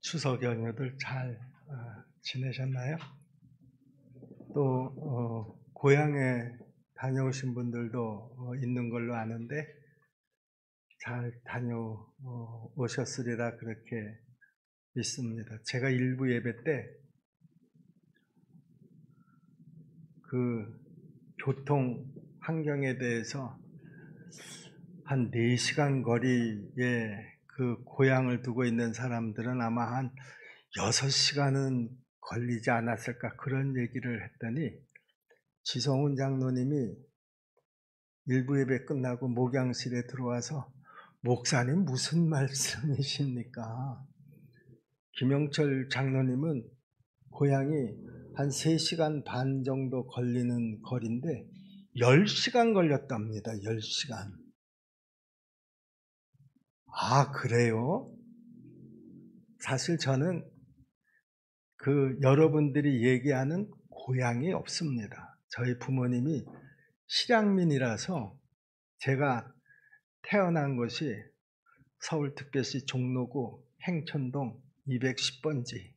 추석 연휴들 잘 지내셨나요? 또 고향에 다녀오신 분들도 있는 걸로 아는데 잘 다녀오셨으리라 그렇게 믿습니다. 제가 일부 예배 때 그 교통 환경에 대해서 한 4시간 거리에 그 고향을 두고 있는 사람들은 아마 한 6시간은 걸리지 않았을까 그런 얘기를 했더니 지성훈 장로님이 일부 예배 끝나고 목양실에 들어와서 목사님 무슨 말씀이십니까? 김영철 장로님은 고향이 한 3시간 반 정도 걸리는 거리인데 10시간 걸렸답니다. 10시간. 아, 그래요? 사실 저는 그 여러분들이 얘기하는 고향이 없습니다. 저희 부모님이 실향민이라서 제가 태어난 곳이 서울특별시 종로구 행천동 210번지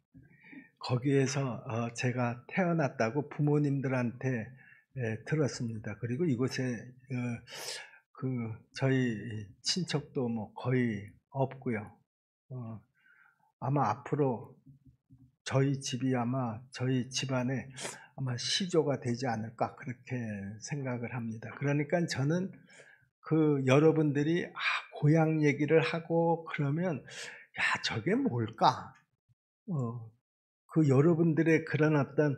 거기에서 제가 태어났다고 부모님들한테 들었습니다. 그리고 이곳에 저희 친척도 뭐 거의 없고요. 아마 앞으로 저희 집이 아마 저희 집안에 아마 시조가 되지 않을까 그렇게 생각을 합니다. 그러니까 저는 그 여러분들이 고향 얘기를 하고 그러면 야 저게 뭘까? 그 여러분들의 그런 어떤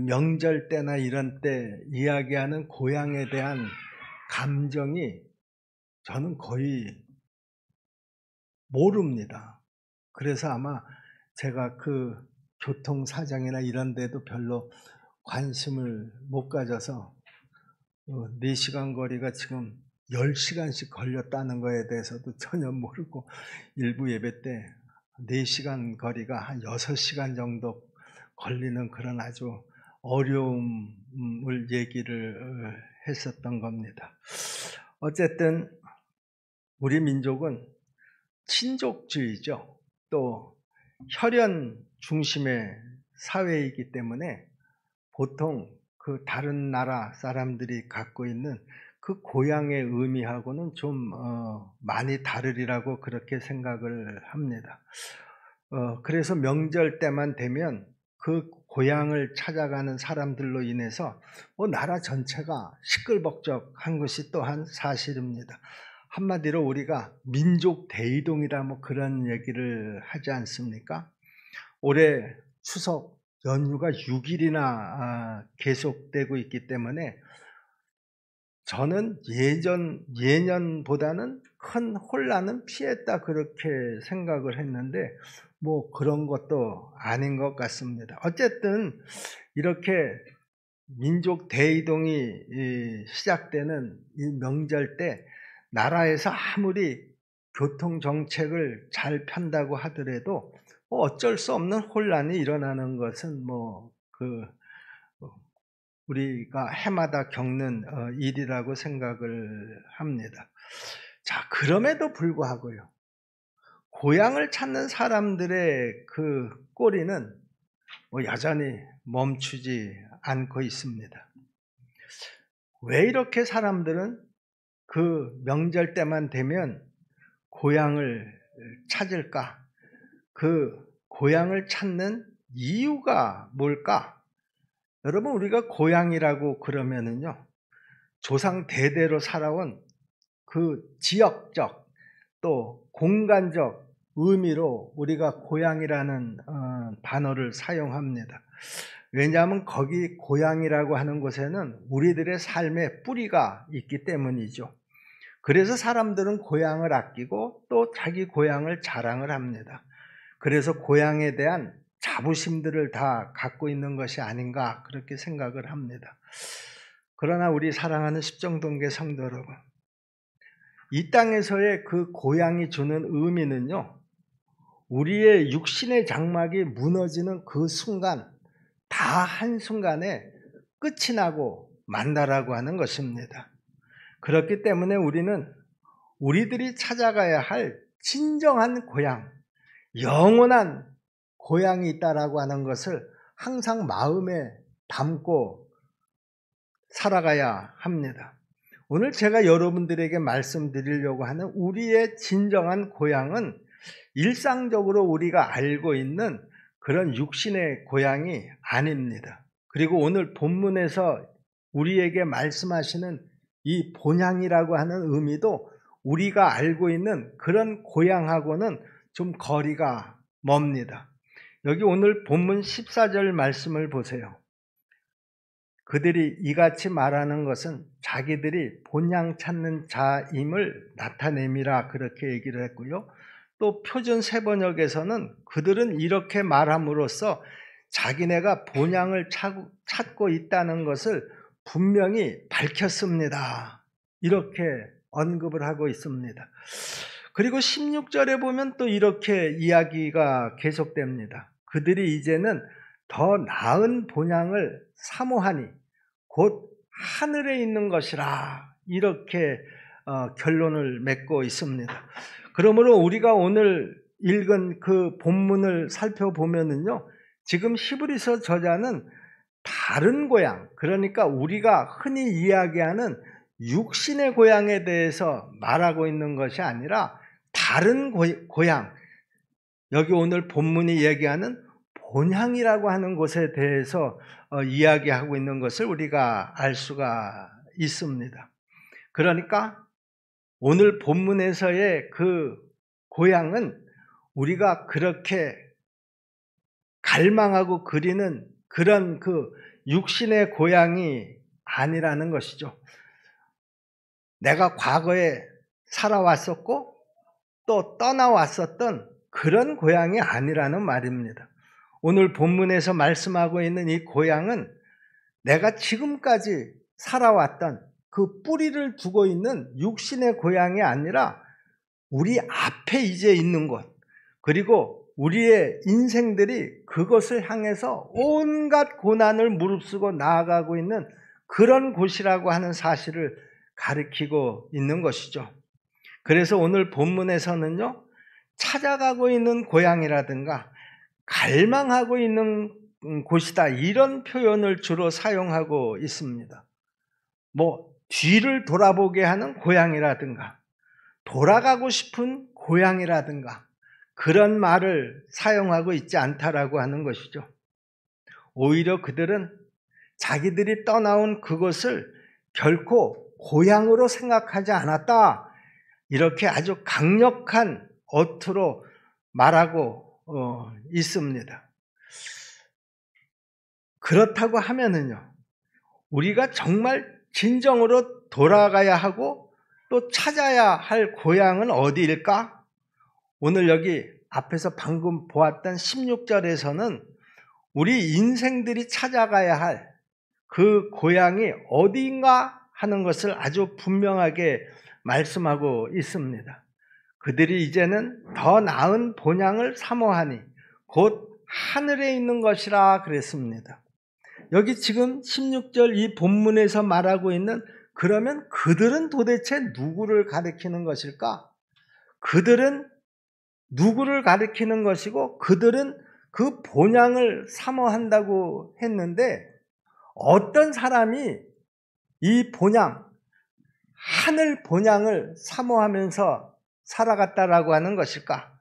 명절 때나 이런 때 이야기하는 고향에 대한 감정이 저는 거의 모릅니다. 그래서 아마 제가 그 교통사정이나 이런 데도 별로 관심을 못 가져서 4시간 거리가 지금 10시간씩 걸렸다는 거에 대해서도 전혀 모르고 일부 예배 때 4시간 거리가 한 6시간 정도 걸리는 그런 아주 어려움을 얘기를 했었던 겁니다. 어쨌든 우리 민족은 친족주의죠. 또 혈연 중심의 사회이기 때문에 보통 그 다른 나라 사람들이 갖고 있는 그 고향의 의미하고는 좀 많이 다르리라고 그렇게 생각을 합니다. 그래서 명절 때만 되면 그 고향을 찾아가는 사람들로 인해서 나라 전체가 시끌벅적한 것이 또한 사실입니다. 한마디로 우리가 민족 대이동이라 뭐 그런 얘기를 하지 않습니까? 올해 추석 연휴가 6일이나 계속되고 있기 때문에 저는 예년보다는 큰 혼란은 피했다 그렇게 생각을 했는데 뭐 그런 것도 아닌 것 같습니다. 어쨌든 이렇게 민족 대이동이 시작되는 이 명절 때 나라에서 아무리 교통정책을 잘 편다고 하더라도 어쩔 수 없는 혼란이 일어나는 것은 우리가 해마다 겪는 일이라고 생각을 합니다. 자, 그럼에도 불구하고요. 고향을 찾는 사람들의 그 꼬리는 여전히 멈추지 않고 있습니다. 왜 이렇게 사람들은 그 명절 때만 되면 고향을 찾을까? 그 고향을 찾는 이유가 뭘까? 여러분 우리가 고향이라고 그러면은요. 조상 대대로 살아온 그 지역적 또 공간적 의미로 우리가 고향이라는 단어를 사용합니다. 왜냐하면 거기 고향이라고 하는 곳에는 우리들의 삶의 뿌리가 있기 때문이죠. 그래서 사람들은 고향을 아끼고 또 자기 고향을 자랑을 합니다. 그래서 고향에 대한 자부심들을 다 갖고 있는 것이 아닌가 그렇게 생각을 합니다. 그러나 우리 사랑하는 십정동계 성도 여러분, 이 땅에서의 그 고향이 주는 의미는요, 우리의 육신의 장막이 무너지는 그 순간, 다 한순간에 끝이 나고 만다라고 하는 것입니다. 그렇기 때문에 우리는 우리들이 찾아가야 할 진정한 고향, 영원한 고향이 있다라고 하는 것을 항상 마음에 담고 살아가야 합니다. 오늘 제가 여러분들에게 말씀드리려고 하는 우리의 진정한 고향은 일상적으로 우리가 알고 있는 그런 육신의 고향이 아닙니다. 그리고 오늘 본문에서 우리에게 말씀하시는 이 본향이라고 하는 의미도 우리가 알고 있는 그런 고향하고는 좀 거리가 멉니다. 여기 오늘 본문 14절 말씀을 보세요. 그들이 이같이 말하는 것은 자기들이 본향 찾는 자임을 나타냄이라 그렇게 얘기를 했고요. 또 표준 세번역에서는 그들은 이렇게 말함으로써 자기네가 본향을 찾고 있다는 것을 분명히 밝혔습니다. 이렇게 언급을 하고 있습니다. 그리고 16절에 보면 또 이렇게 이야기가 계속됩니다. 그들이 이제는 더 나은 본향을 사모하니 곧 하늘에 있는 것이라 이렇게 결론을 맺고 있습니다. 그러므로 우리가 오늘 읽은 그 본문을 살펴보면은요, 지금 히브리서 저자는 다른 고향, 그러니까 우리가 흔히 이야기하는 육신의 고향에 대해서 말하고 있는 것이 아니라 다른 고향, 여기 오늘 본문이 얘기하는 본향이라고 하는 곳에 대해서 이야기하고 있는 것을 우리가 알 수가 있습니다. 그러니까 오늘 본문에서의 그 고향은 우리가 그렇게 갈망하고 그리는 그런 그 육신의 고향이 아니라는 것이죠. 내가 과거에 살아왔었고 또 떠나왔었던 그런 고향이 아니라는 말입니다. 오늘 본문에서 말씀하고 있는 이 고향은 내가 지금까지 살아왔던 그 뿌리를 두고 있는 육신의 고향이 아니라 우리 앞에 이제 있는 곳, 그리고 우리의 인생들이 그것을 향해서 온갖 고난을 무릅쓰고 나아가고 있는 그런 곳이라고 하는 사실을 가리키고 있는 것이죠. 그래서 오늘 본문에서는요, 찾아가고 있는 고향이라든가 갈망하고 있는 곳이다, 이런 표현을 주로 사용하고 있습니다. 뒤를 돌아보게 하는 고향이라든가 돌아가고 싶은 고향이라든가 그런 말을 사용하고 있지 않다라고 하는 것이죠. 오히려 그들은 자기들이 떠나온 그것을 결코 고향으로 생각하지 않았다, 이렇게 아주 강력한 어투로 말하고 있습니다. 그렇다고 하면은요, 우리가 정말 진정으로 돌아가야 하고 또 찾아야 할 고향은 어디일까? 오늘 여기 앞에서 방금 보았던 16절에서는 우리 인생들이 찾아가야 할 그 고향이 어디인가 하는 것을 아주 분명하게 말씀하고 있습니다. 그들이 이제는 더 나은 본향을 사모하니 곧 하늘에 있는 것이라 그랬습니다. 여기 지금 16절 이 본문에서 말하고 있는, 그러면 그들은 도대체 누구를 가리키는 것일까? 그들은 누구를 가리키는 것이고 그들은 그 본향을 사모한다고 했는데 어떤 사람이 이 본향, 하늘 본향을 사모하면서 살아갔다라고 하는 것일까?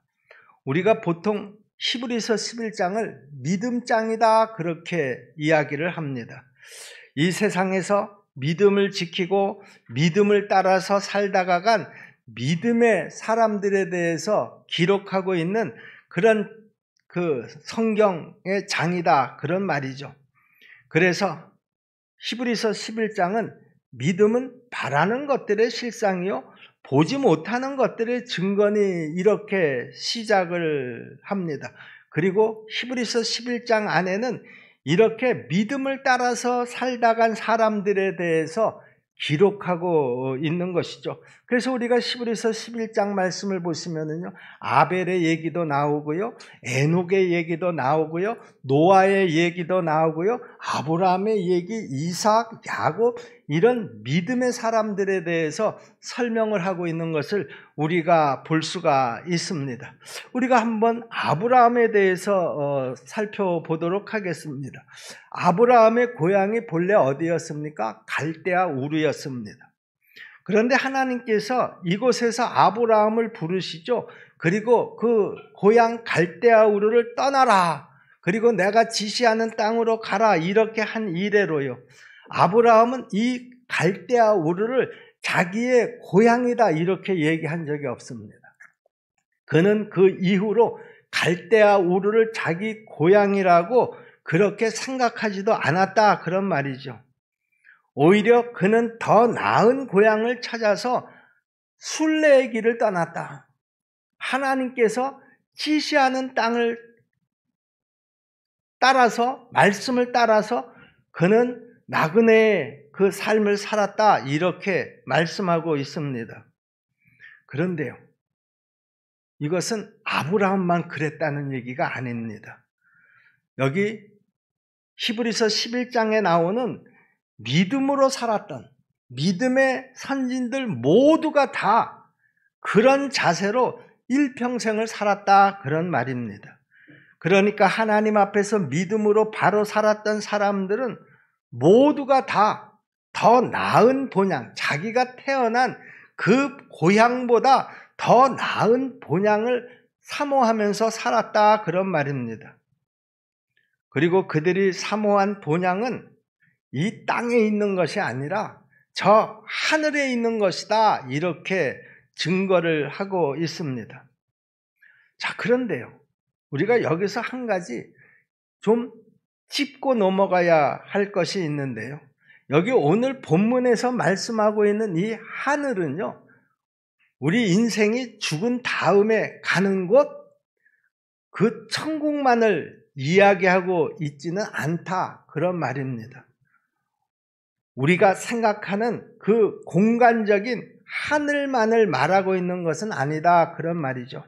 우리가 보통 히브리서 11장을 믿음장이다 그렇게 이야기를 합니다. 이 세상에서 믿음을 지키고 믿음을 따라서 살다가 간 믿음의 사람들에 대해서 기록하고 있는 그런 그 성경의 장이다, 그런 말이죠. 그래서 히브리서 11장은 믿음은 바라는 것들의 실상이요 보지 못하는 것들의 증거니, 이렇게 시작을 합니다. 그리고 히브리서 11장 안에는 이렇게 믿음을 따라서 살다간 사람들에 대해서 기록하고 있는 것이죠. 그래서 우리가 히브리서 11장 말씀을 보시면은요, 아벨의 얘기도 나오고요, 에녹의 얘기도 나오고요, 노아의 얘기도 나오고요, 아브라함의 얘기, 이삭, 야곱, 이런 믿음의 사람들에 대해서 설명을 하고 있는 것을 우리가 볼 수가 있습니다. 우리가 한번 아브라함에 대해서 살펴보도록 하겠습니다. 아브라함의 고향이 본래 어디였습니까? 갈대아 우르였습니다. 그런데 하나님께서 이곳에서 아브라함을 부르시죠. 그리고 그 고향 갈대아 우르를 떠나라. 그리고 내가 지시하는 땅으로 가라. 이렇게 한 이래로요. 아브라함은 이 갈대아 우르를 자기의 고향이다 이렇게 얘기한 적이 없습니다. 그는 그 이후로 갈대아 우르를 자기 고향이라고 그렇게 생각하지도 않았다 그런 말이죠. 오히려 그는 더 나은 고향을 찾아서 순례의 길을 떠났다. 하나님께서 지시하는 땅을 따라서, 말씀을 따라서 그는 나그네의 그 삶을 살았다 이렇게 말씀하고 있습니다. 그런데요, 이것은 아브라함만 그랬다는 얘기가 아닙니다. 여기 히브리서 11장에 나오는 믿음으로 살았던 믿음의 선진들 모두가 다 그런 자세로 일평생을 살았다 그런 말입니다. 그러니까 하나님 앞에서 믿음으로 바로 살았던 사람들은 모두가 다 더 나은 본향, 자기가 태어난 그 고향보다 더 나은 본향을 사모하면서 살았다 그런 말입니다. 그리고 그들이 사모한 본향은 이 땅에 있는 것이 아니라 저 하늘에 있는 것이다 이렇게 증거를 하고 있습니다. 자, 그런데요, 우리가 여기서 한 가지 좀 짚고 넘어가야 할 것이 있는데요, 여기 오늘 본문에서 말씀하고 있는 이 하늘은요, 우리 인생이 죽은 다음에 가는 곳, 그 천국만을 이야기하고 있지는 않다 그런 말입니다. 우리가 생각하는 그 공간적인 하늘만을 말하고 있는 것은 아니다 그런 말이죠.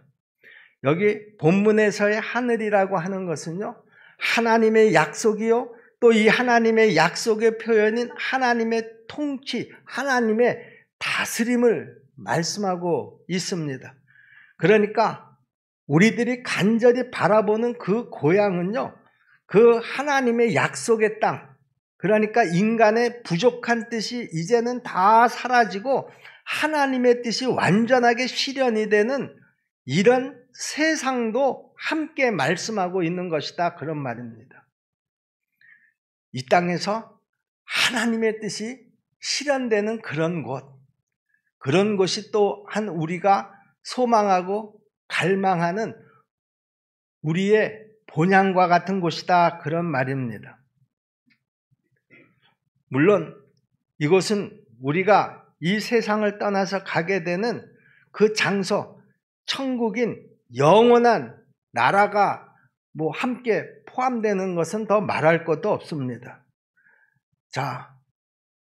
여기 본문에서의 하늘이라고 하는 것은요, 하나님의 약속이요, 또 이 하나님의 약속의 표현인 하나님의 통치, 하나님의 다스림을 말씀하고 있습니다. 그러니까 우리들이 간절히 바라보는 그 고향은요, 그 하나님의 약속의 땅, 그러니까 인간의 부족한 뜻이 이제는 다 사라지고 하나님의 뜻이 완전하게 실현이 되는 이런 세상도 함께 말씀하고 있는 것이다 그런 말입니다. 이 땅에서 하나님의 뜻이 실현되는 그런 곳, 그런 곳이 또한 우리가 소망하고 갈망하는 우리의 본향과 같은 곳이다 그런 말입니다. 물론 이곳은 우리가 이 세상을 떠나서 가게 되는 그 장소, 천국인 영원한 나라가 함께 포함되는 것은 더 말할 것도 없습니다. 자,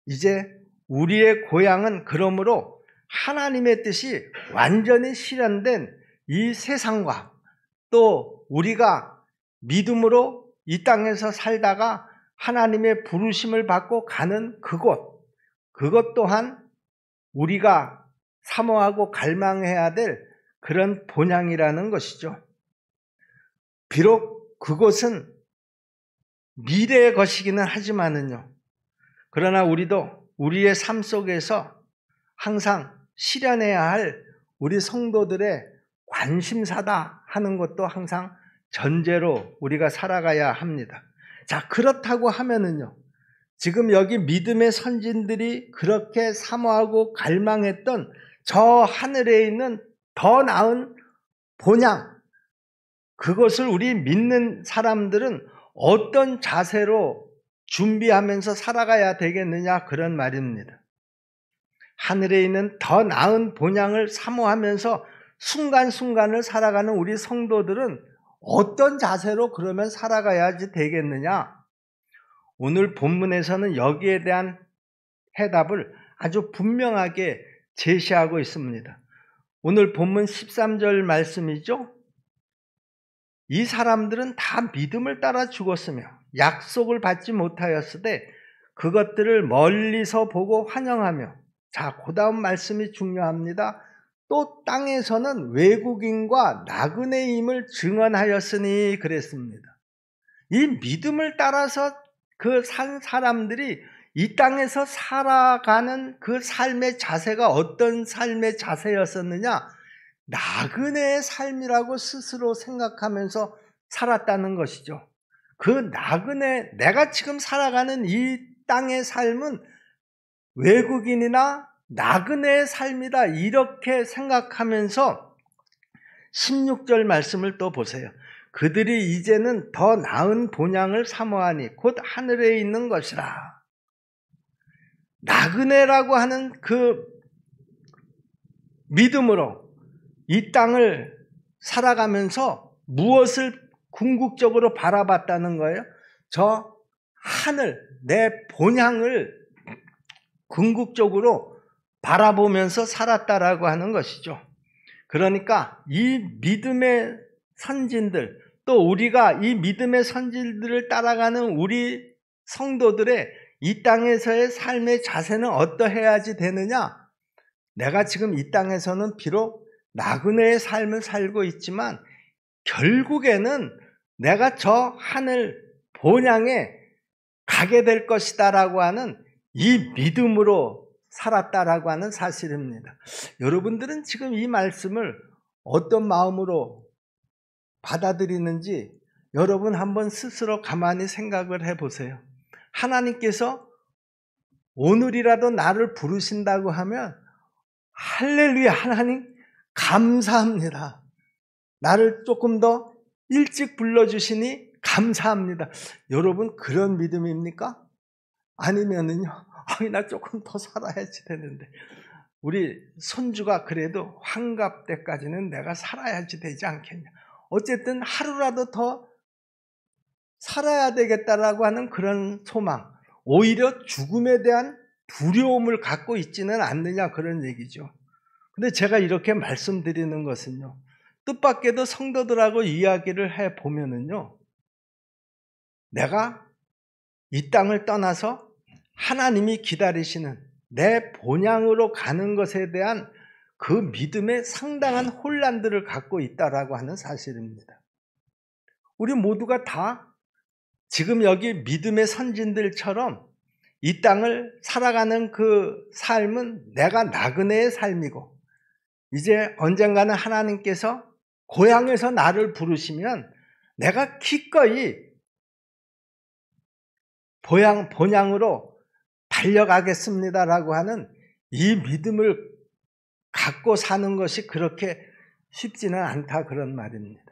이제 우리의 고향은 그러므로 하나님의 뜻이 완전히 실현된 이 세상과 또 우리가 믿음으로 이 땅에서 살다가 하나님의 부르심을 받고 가는 그곳, 그것 또한 우리가 사모하고 갈망해야 될 그런 본향이라는 것이죠. 비록 그곳은 미래의 것이기는 하지만은요, 그러나 우리도 우리의 삶 속에서 항상 실현해야 할 우리 성도들의 관심사다 하는 것도 항상 전제로 우리가 살아가야 합니다. 자, 그렇다고 하면은요, 지금 여기 믿음의 선진들이 그렇게 사모하고 갈망했던 저 하늘에 있는 더 나은 본향, 그것을 우리 믿는 사람들은 어떤 자세로 준비하면서 살아가야 되겠느냐 그런 말입니다. 하늘에 있는 더 나은 본향을 사모하면서 순간순간을 살아가는 우리 성도들은 어떤 자세로 그러면 살아가야지 되겠느냐? 오늘 본문에서는 여기에 대한 해답을 아주 분명하게 제시하고 있습니다. 오늘 본문 13절 말씀이죠. 이 사람들은 다 믿음을 따라 죽었으며 약속을 받지 못하였으되 그것들을 멀리서 보고 환영하며, 자, 그 다음 말씀이 중요합니다. 또 땅에서는 외국인과 나그네임을 증언하였으니 그랬습니다. 이 믿음을 따라서 그 산 사람들이 이 땅에서 살아가는 그 삶의 자세가 어떤 삶의 자세였었느냐? 나그네의 삶이라고 스스로 생각하면서 살았다는 것이죠. 그 나그네, 내가 지금 살아가는 이 땅의 삶은 외국인이나 나그네의 삶이다, 이렇게 생각하면서 16절 말씀을 또 보세요. 그들이 이제는 더 나은 본향을 사모하니 곧 하늘에 있는 것이라. 나그네라고 하는 그 믿음으로 이 땅을 살아가면서 무엇을 궁극적으로 바라봤다는 거예요? 저 하늘, 내 본향을 궁극적으로 바라보면서 살았다라고 하는 것이죠. 그러니까 이 믿음의 선진들, 또 우리가 이 믿음의 선진들을 따라가는 우리 성도들의 이 땅에서의 삶의 자세는 어떠해야지 되느냐? 내가 지금 이 땅에서는 비록 나그네의 삶을 살고 있지만 결국에는 내가 저 하늘 본향에 가게 될 것이다라고 하는 이 믿음으로 살았다라고 하는 사실입니다. 여러분들은 지금 이 말씀을 어떤 마음으로 받아들이는지 여러분 한번 스스로 가만히 생각을 해보세요. 하나님께서 오늘이라도 나를 부르신다고 하면 할렐루야, 하나님 감사합니다. 나를 조금 더 일찍 불러주시니 감사합니다. 여러분 그런 믿음입니까? 아니면은요, 나 조금 더 살아야지 되는데, 우리 손주가 그래도 환갑 때까지는 내가 살아야지 되지 않겠냐. 어쨌든 하루라도 더 살아야 되겠다라고 하는 그런 소망, 오히려 죽음에 대한 두려움을 갖고 있지는 않느냐, 그런 얘기죠. 근데 제가 이렇게 말씀드리는 것은요, 뜻밖에도 성도들하고 이야기를 해보면은요, 내가 이 땅을 떠나서 하나님이 기다리시는 내 본향으로 가는 것에 대한 그 믿음에 상당한 혼란들을 갖고 있다라고 하는 사실입니다. 우리 모두가 다 지금 여기 믿음의 선진들처럼 이 땅을 살아가는 그 삶은 내가 나그네의 삶이고, 이제 언젠가는 하나님께서 고향에서 나를 부르시면 내가 기꺼이 본향으로 달려가겠습니다라고 하는 이 믿음을 갖고 사는 것이 그렇게 쉽지는 않다, 그런 말입니다.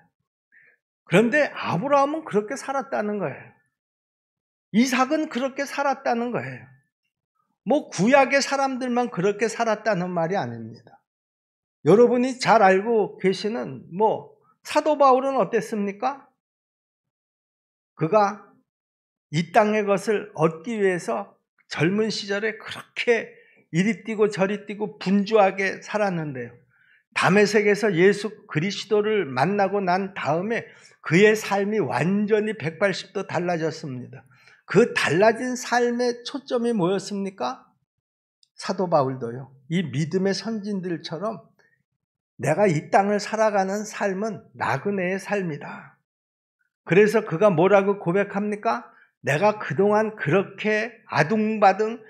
그런데 아브라함은 그렇게 살았다는 거예요. 이삭은 그렇게 살았다는 거예요. 뭐 구약의 사람들만 그렇게 살았다는 말이 아닙니다. 여러분이 잘 알고 계시는 사도 바울은 어땠습니까? 그가 이 땅의 것을 얻기 위해서 젊은 시절에 그렇게 이리 뛰고 저리 뛰고 분주하게 살았는데요. 다메섹에서 예수 그리스도를 만나고 난 다음에 그의 삶이 완전히 180도 달라졌습니다. 그 달라진 삶의 초점이 뭐였습니까? 사도 바울도요, 이 믿음의 선진들처럼 내가 이 땅을 살아가는 삶은 나그네의 삶이다. 그래서 그가 뭐라고 고백합니까? 내가 그동안 그렇게 아둥바둥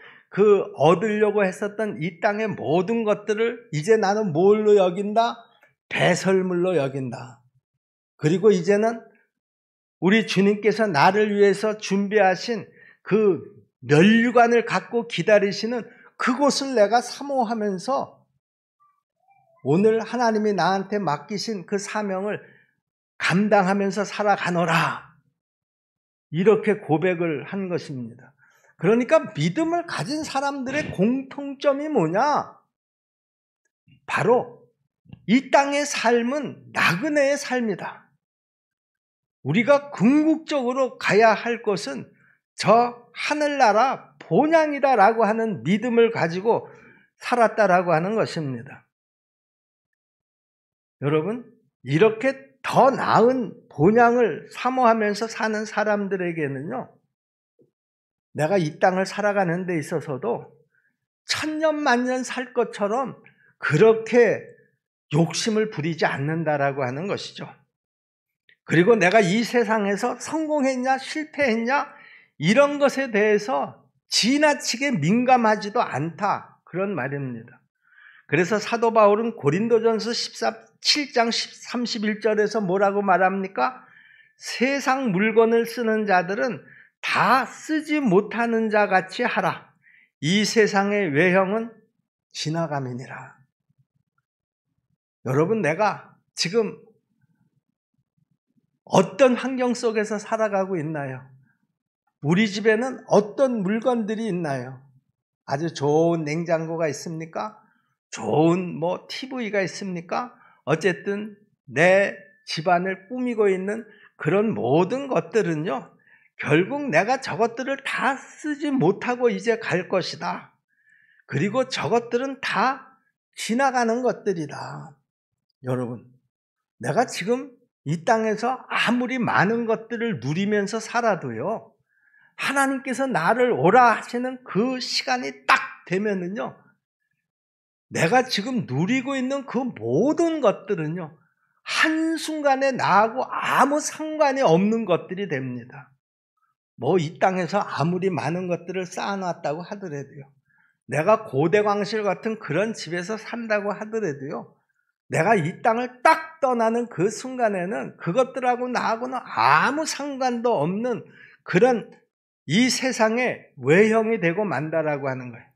얻으려고 했었던 이 땅의 모든 것들을 이제 나는 뭘로 여긴다? 배설물로 여긴다. 그리고 이제는 우리 주님께서 나를 위해서 준비하신 그 면류관을 갖고 기다리시는 그곳을 내가 사모하면서 오늘 하나님이 나한테 맡기신 그 사명을 감당하면서 살아가노라, 이렇게 고백을 한 것입니다. 그러니까 믿음을 가진 사람들의 공통점이 뭐냐? 바로 이 땅의 삶은 나그네의 삶이다. 우리가 궁극적으로 가야 할 것은 저 하늘나라 본향이다라고 하는 믿음을 가지고 살았다라고 하는 것입니다. 여러분, 이렇게 더 나은 본향을 사모하면서 사는 사람들에게는요, 내가 이 땅을 살아가는 데 있어서도 천년 만년 살 것처럼 그렇게 욕심을 부리지 않는다라고 하는 것이죠. 그리고 내가 이 세상에서 성공했냐 실패했냐 이런 것에 대해서 지나치게 민감하지도 않다, 그런 말입니다. 그래서 사도 바울은 고린도전서 7장 31절에서 뭐라고 말합니까? 세상 물건을 쓰는 자들은 다 쓰지 못하는 자 같이 하라. 이 세상의 외형은 지나감이니라. 여러분, 내가 지금 어떤 환경 속에서 살아가고 있나요? 우리 집에는 어떤 물건들이 있나요? 아주 좋은 냉장고가 있습니까? 좋은 TV가 있습니까? 어쨌든 내 집안을 꾸미고 있는 그런 모든 것들은요, 결국 내가 저것들을 다 쓰지 못하고 이제 갈 것이다. 그리고 저것들은 다 지나가는 것들이다. 여러분, 내가 지금 이 땅에서 아무리 많은 것들을 누리면서 살아도요, 하나님께서 나를 오라 하시는 그 시간이 딱 되면은요, 내가 지금 누리고 있는 그 모든 것들은요, 한순간에 나하고 아무 상관이 없는 것들이 됩니다. 이 땅에서 아무리 많은 것들을 쌓아놨다고 하더라도요, 내가 고대광실 같은 그런 집에서 산다고 하더라도요, 내가 이 땅을 딱 떠나는 그 순간에는 그것들하고 나하고는 아무 상관도 없는 그런 이 세상의 외형이 되고 만다라고 하는 거예요.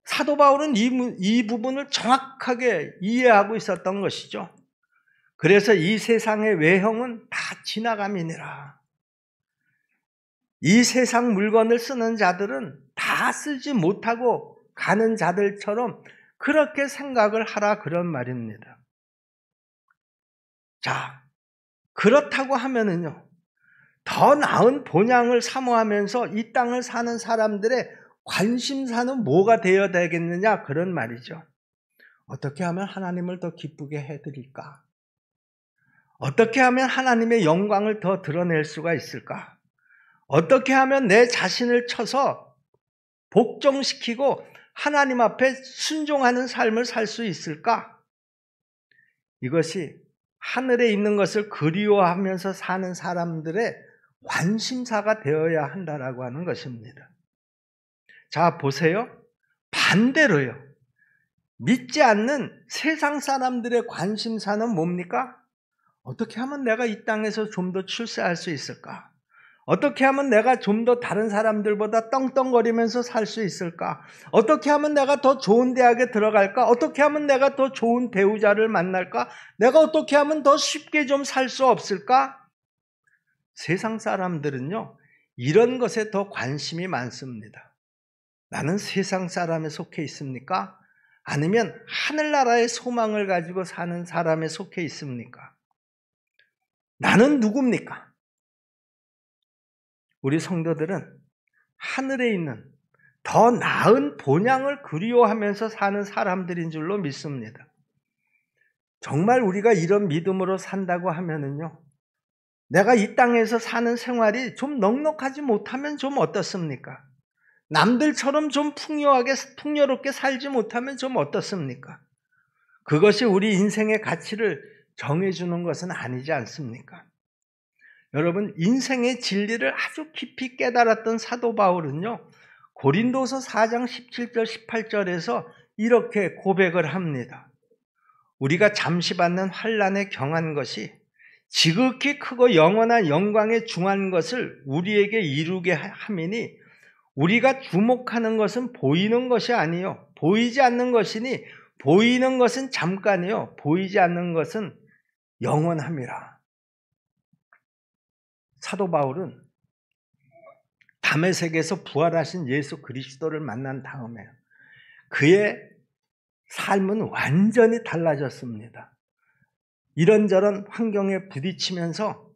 사도 바울은 이 부분을 정확하게 이해하고 있었던 것이죠. 그래서 이 세상의 외형은 다 지나감이니라. 이 세상 물건을 쓰는 자들은 다 쓰지 못하고 가는 자들처럼 그렇게 생각을 하라, 그런 말입니다. 자, 그렇다고 하면은요, 더 나은 본향을 사모하면서 이 땅을 사는 사람들의 관심사는 뭐가 되어야 되겠느냐, 그런 말이죠. 어떻게 하면 하나님을 더 기쁘게 해드릴까? 어떻게 하면 하나님의 영광을 더 드러낼 수가 있을까? 어떻게 하면 내 자신을 쳐서 복종시키고 하나님 앞에 순종하는 삶을 살 수 있을까? 이것이 하늘에 있는 것을 그리워하면서 사는 사람들의 관심사가 되어야 한다라고 하는 것입니다. 자, 보세요. 반대로요, 믿지 않는 세상 사람들의 관심사는 뭡니까? 어떻게 하면 내가 이 땅에서 좀 더 출세할 수 있을까? 어떻게 하면 내가 좀 더 다른 사람들보다 떵떵거리면서 살 수 있을까? 어떻게 하면 내가 더 좋은 대학에 들어갈까? 어떻게 하면 내가 더 좋은 배우자를 만날까? 내가 어떻게 하면 더 쉽게 좀 살 수 없을까? 세상 사람들은요, 이런 것에 더 관심이 많습니다. 나는 세상 사람에 속해 있습니까? 아니면 하늘나라의 소망을 가지고 사는 사람에 속해 있습니까? 나는 누굽니까? 우리 성도들은 하늘에 있는 더 나은 본향을 그리워하면서 사는 사람들인 줄로 믿습니다. 정말 우리가 이런 믿음으로 산다고 하면은요, 내가 이 땅에서 사는 생활이 좀 넉넉하지 못하면 좀 어떻습니까? 남들처럼 좀 풍요롭게 살지 못하면 좀 어떻습니까? 그것이 우리 인생의 가치를 정해주는 것은 아니지 않습니까? 여러분, 인생의 진리를 아주 깊이 깨달았던 사도 바울은요, 고린도서 4장 17절 18절에서 이렇게 고백을 합니다. 우리가 잠시 받는 환난에 경한 것이 지극히 크고 영원한 영광에 중한 것을 우리에게 이루게 함이니 우리가 주목하는 것은 보이는 것이 아니요 보이지 않는 것이니 보이는 것은 잠깐이요 보이지 않는 것은 영원함이라. 사도 바울은 다메섹에서 부활하신 예수 그리스도를 만난 다음에 그의 삶은 완전히 달라졌습니다. 이런저런 환경에 부딪히면서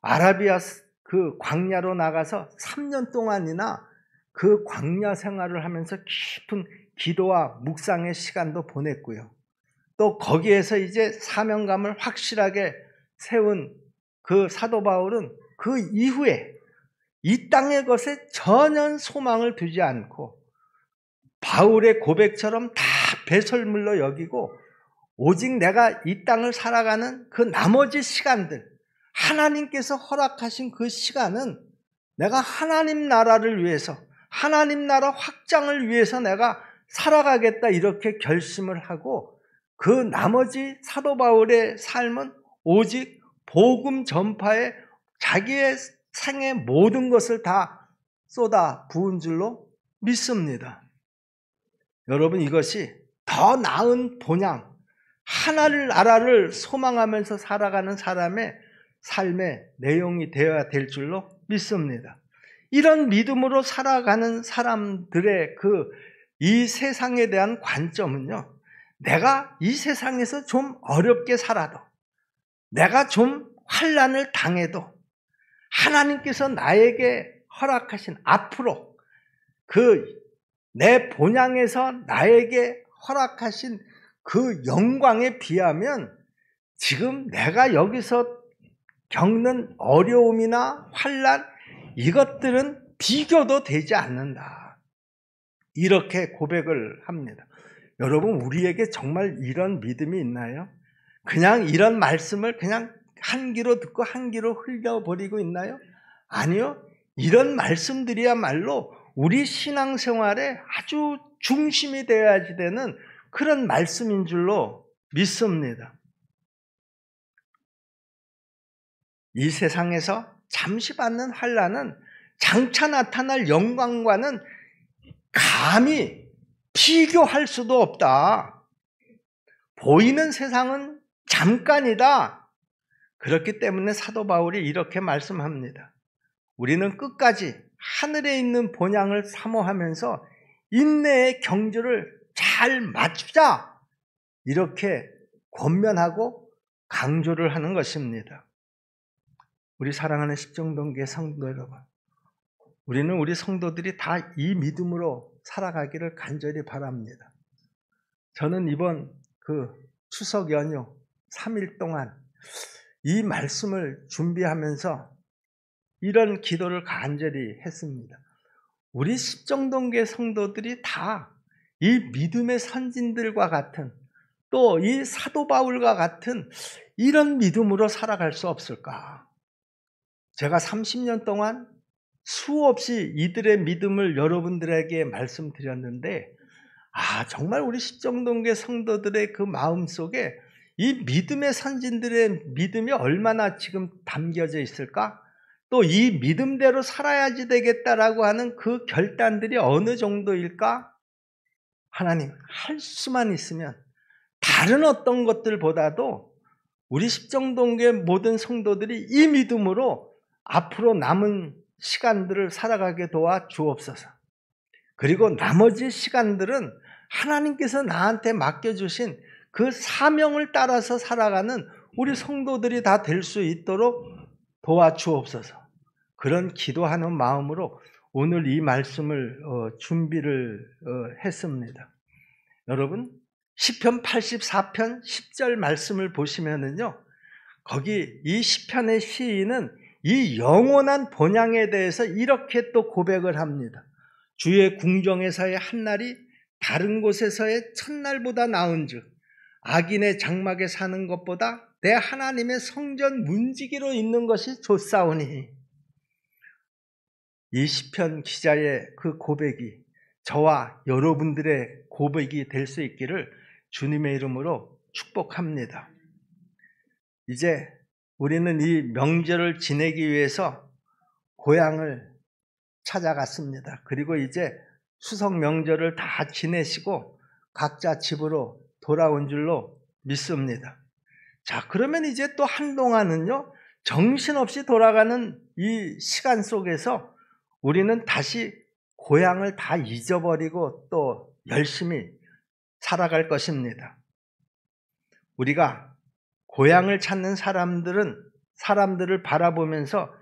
아라비아 그 광야로 나가서 3년 동안이나 그 광야 생활을 하면서 깊은 기도와 묵상의 시간도 보냈고요. 또 거기에서 이제 사명감을 확실하게 세운 그 사도 바울은 그 이후에 이 땅의 것에 전혀 소망을 두지 않고 바울의 고백처럼 다 배설물로 여기고 오직 내가 이 땅을 살아가는 그 나머지 시간들, 하나님께서 허락하신 그 시간은 내가 하나님 나라를 위해서, 하나님 나라 확장을 위해서 내가 살아가겠다 이렇게 결심을 하고 그 나머지 사도 바울의 삶은 오직 복음 전파에 자기의 생의 모든 것을 다 쏟아 부은 줄로 믿습니다. 여러분, 이것이 더 나은 본향, 하나님 나라를 소망하면서 살아가는 사람의 삶의 내용이 되어야 될 줄로 믿습니다. 이런 믿음으로 살아가는 사람들의 이 세상에 대한 관점은요, 내가 이 세상에서 좀 어렵게 살아도, 내가 좀 환난을 당해도 하나님께서 나에게 허락하신 앞으로 내 본향에서 나에게 허락하신 그 영광에 비하면 지금 내가 여기서 겪는 어려움이나 환난, 이것들은 비교도 되지 않는다. 이렇게 고백을 합니다. 여러분, 우리에게 정말 이런 믿음이 있나요? 그냥 이런 말씀을 그냥 한 귀로 듣고 한 귀로 흘려버리고 있나요? 아니요. 이런 말씀들이야말로 우리 신앙생활에 아주 중심이 되어야지 되는 그런 말씀인 줄로 믿습니다. 이 세상에서 잠시 받는 환난은 장차 나타날 영광과는 감히 비교할 수도 없다. 보이는 세상은 잠깐이다. 그렇기 때문에 사도 바울이 이렇게 말씀합니다. 우리는 끝까지 하늘에 있는 본향을 사모하면서 인내의 경주를 잘 맞추자. 이렇게 권면하고 강조를 하는 것입니다. 우리 사랑하는 십정동교회 성도 여러분, 우리는 우리 성도들이 다 이 믿음으로 살아가기를 간절히 바랍니다. 저는 이번 추석 연휴 3일 동안 이 말씀을 준비하면서 이런 기도를 간절히 했습니다. 우리 십정동교회 성도들이 다 이 믿음의 선진들과 같은, 또 이 사도 바울과 같은 이런 믿음으로 살아갈 수 없을까? 제가 30년 동안 수없이 이들의 믿음을 여러분들에게 말씀드렸는데, 정말 우리 십정동교회 성도들의 그 마음속에 이 믿음의 선진들의 믿음이 얼마나 지금 담겨져 있을까? 또 이 믿음대로 살아야지 되겠다라고 하는 그 결단들이 어느 정도일까? 하나님, 할 수만 있으면 다른 어떤 것들보다도 우리 십정동교회 모든 성도들이 이 믿음으로 앞으로 남은 시간들을 살아가게 도와 주옵소서. 그리고 나머지 시간들은 하나님께서 나한테 맡겨주신 그 사명을 따라서 살아가는 우리 성도들이 다 될 수 있도록 도와주옵소서. 그런 기도하는 마음으로 오늘 이 말씀을 준비를 했습니다. 여러분, 시편 84편 10절 말씀을 보시면은요, 거기 이 시편의 시인은 이 영원한 본향에 대해서 이렇게 또 고백을 합니다. 주의 궁정에서의 한날이 다른 곳에서의 첫날보다 나은즉 악인의 장막에 사는 것보다 내 하나님의 성전 문지기로 있는 것이 좋사오니. 이 시편 기자의 그 고백이 저와 여러분들의 고백이 될 수 있기를 주님의 이름으로 축복합니다. 이제 우리는 이 명절을 지내기 위해서 고향을 찾아갔습니다. 그리고 이제 추석 명절을 다 지내시고 각자 집으로 돌아온 줄로 믿습니다. 자, 그러면 이제 또 한동안은요, 정신없이 돌아가는 이 시간 속에서 우리는 다시 고향을 다 잊어버리고 또 열심히 살아갈 것입니다. 우리가 고향을 찾는 사람들을 바라보면서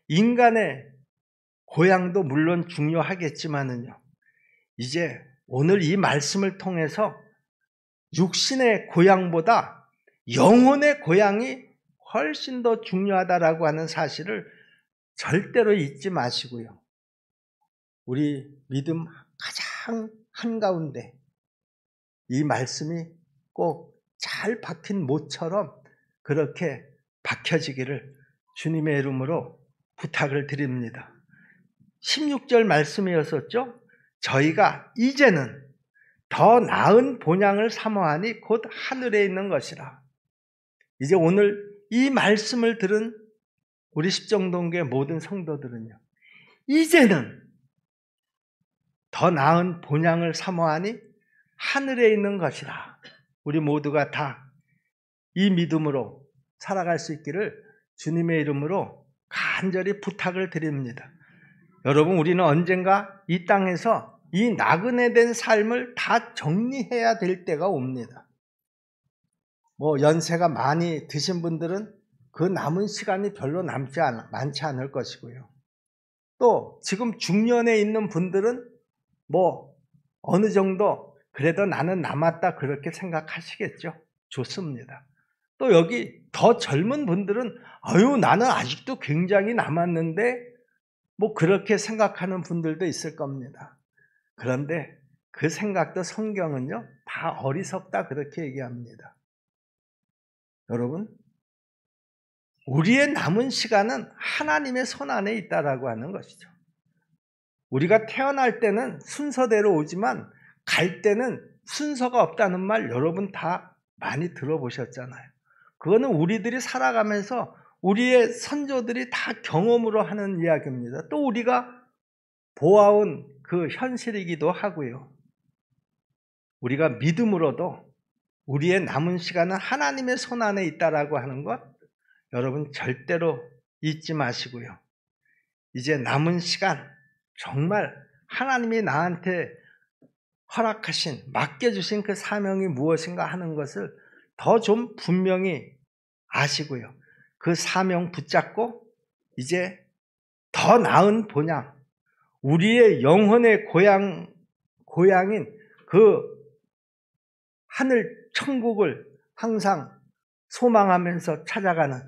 인간의 고향도 물론 중요하겠지만은요, 이제 오늘 이 말씀을 통해서 육신의 고향보다 영혼의 고향이 훨씬 더 중요하다라고 하는 사실을 절대로 잊지 마시고요. 우리 믿음 가장 한가운데 이 말씀이 꼭 잘 박힌 못처럼 그렇게 박혀지기를 주님의 이름으로 부탁을 드립니다. 16절 말씀이었었죠? 저희가 이제는 더 나은 본향을 사모하니 곧 하늘에 있는 것이라. 이제 오늘 이 말씀을 들은 우리 십정동교의 모든 성도들은요, 이제는 더 나은 본향을 사모하니 하늘에 있는 것이라. 우리 모두가 다 이 믿음으로 살아갈 수 있기를 주님의 이름으로 간절히 부탁을 드립니다. 여러분, 우리는 언젠가 이 땅에서 이 나그네 된 삶을 다 정리해야 될 때가 옵니다. 연세가 많이 드신 분들은 그 남은 시간이 별로 많지 않을 것이고요. 또 지금 중년에 있는 분들은 어느 정도 그래도 나는 남았다 그렇게 생각하시겠죠. 좋습니다. 또 여기 더 젊은 분들은 나는 아직도 굉장히 남았는데 그렇게 생각하는 분들도 있을 겁니다. 그런데 그 생각도 성경은요, 다 어리석다 그렇게 얘기합니다. 여러분, 우리의 남은 시간은 하나님의 손 안에 있다라고 하는 것이죠. 우리가 태어날 때는 순서대로 오지만 갈 때는 순서가 없다는 말 여러분 다 많이 들어보셨잖아요. 그거는 우리들이 살아가면서 우리의 선조들이 다 경험으로 하는 이야기입니다. 또 우리가 보아온 그 현실이기도 하고요. 우리가 믿음으로도 우리의 남은 시간은 하나님의 손 안에 있다라고 하는 것 여러분 절대로 잊지 마시고요. 이제 남은 시간 정말 하나님이 나한테 허락하신, 맡겨주신 그 사명이 무엇인가 하는 것을 더 좀 분명히 아시고요. 그 사명 붙잡고 이제 더 나은 본향, 우리의 영혼의 고향인 그 하늘 천국을 항상 소망하면서 찾아가는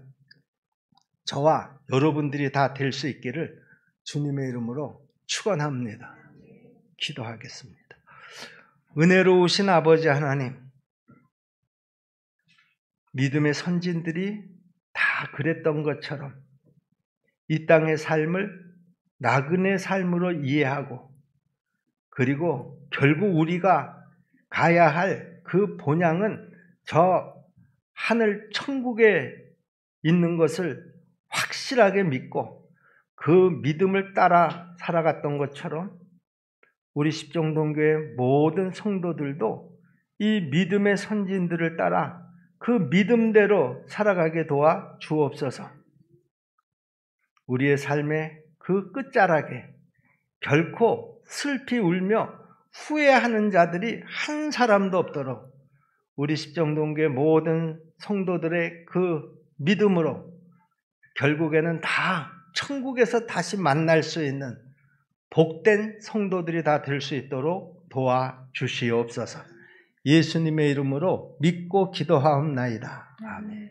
저와 여러분들이 다 될 수 있기를 주님의 이름으로 축원합니다. 기도하겠습니다. 은혜로우신 아버지 하나님, 믿음의 선진들이 다 그랬던 것처럼 이 땅의 삶을 나그네 삶으로 이해하고 그리고 결국 우리가 가야 할 그 본향은 저 하늘 천국에 있는 것을 확실하게 믿고 그 믿음을 따라 살아갔던 것처럼 우리 십정동교의 모든 성도들도 이 믿음의 선진들을 따라 그 믿음대로 살아가게 도와 주옵소서. 우리의 삶의 그 끝자락에 결코 슬피 울며 후회하는 자들이 한 사람도 없도록 우리 십정동교의 모든 성도들의 그 믿음으로 결국에는 다 천국에서 다시 만날 수 있는 복된 성도들이 다 될 수 있도록 도와주시옵소서. 예수님의 이름으로 믿고 기도하옵나이다. 아멘.